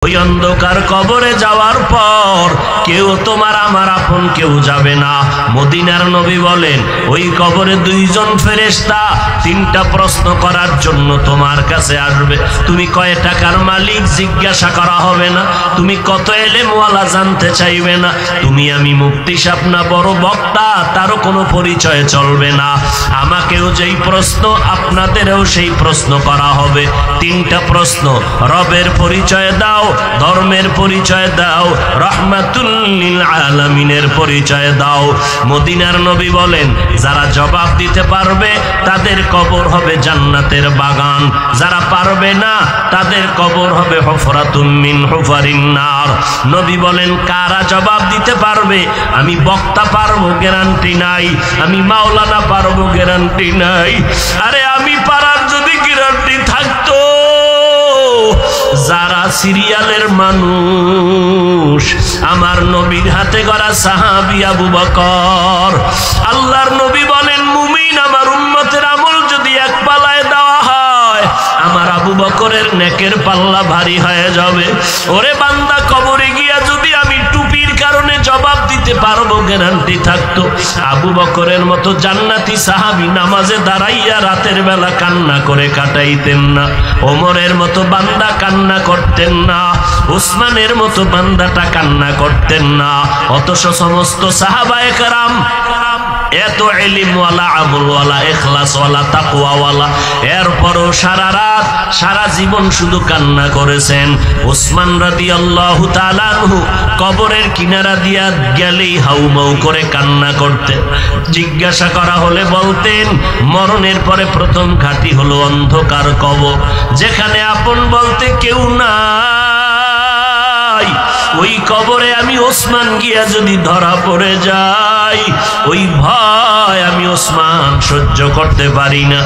ওই অন্ধকার কবরে যাওয়ার পর কেউ তোমার আমার আপন কেউ যাবে না। মদিনার নবী বলেন ওই কবরে দুইজন ফেরেশতা তিনটা প্রশ্ন করার জন্য তোমার কাছে আসবে। তুমি কয় টাকার মালিক জিজ্ঞাসা করা হবে না, তুমি কত এলেমওয়ালা জানতে চাইবে না, তুমি আমি মুফতি সাহেব না বড় বক্তা তারও কোনো পরিচয় চলবে না। আমাকেও যেই প্রশ্ন আপনাদেরও সেই প্রশ্ন করা হবে। তিনটা প্রশ্ন, রবের পরিচয় দাও, ধর্মের পরিচয় দাও, রাহমাতুল লিল আলামিনের পরিচয় দাও। মদিনার নবী বলেন যারা জবাব দিতে পারবে তাদের কবর হবে জান্নাতের বাগান, যারা পারবে না তাদের কবর হবে হুফরাতুম মিন হুফারিন নার। নবী বলেন কারা জবাব দিতে পারবে? আমি বক্তা পারবো গ্যারান্টি নাই, আমি মাওলানা পারবো গ্যারান্টি নাই। আরে আমি পারার যদি গ্যারান্টি থাকতো, যারা সিরিয়ালের মানুষ আমার নবীর হাতে গড়া সাহাবী আবু বকর, আল্লাহর নবী বলেন মুমিন আমার উম্মতের আমল যদি এক পাল্লায় দেওয়া হয় আমার আবু বকরের নেকের পাল্লা ভারী হয়ে যাবে। ওরে বান্দা, কবরে গিয়া যদি আমি টুপির কারণে জবাব দিতে পারবো গ্যারান্টি থাকতো, আবু বকরের মতো জান্নাতি সাহাবী নামাজে দাঁড়াইয়া রাতের বেলা কান্না করে কাটাইতেন না, ওমরের মতো বান্দা কান্না করতেন না, উসমানের মতো বান্দাটা কান্না করতেন না। অথচ সমস্ত সাহাবায়ে কেরাম এত ইলমওয়ালা, আমলওয়ালা, ইখলাসওয়ালা, তাকওয়াওয়ালা, এরপরও সারা রাত সারা জীবন শুধু কান্না করেছেন। উসমান রাদিয়াল্লাহু তাআলা আনহু কবরের কিনারা দিয়া গেলেই হাউমাউ করে কান্না করতেন। জিজ্ঞাসা করা হলে বলতেন মরণের পরে প্রথম ঘাঁটি হলো অন্ধকার কবর, যেখানে আপন বলতে কেউ নাই। ওই কবরে আমি ওসমান গিয়া যদি ধরা পড়ে যাই, ওই ভয় আমি ওসমান সহ্য করতে পারি না।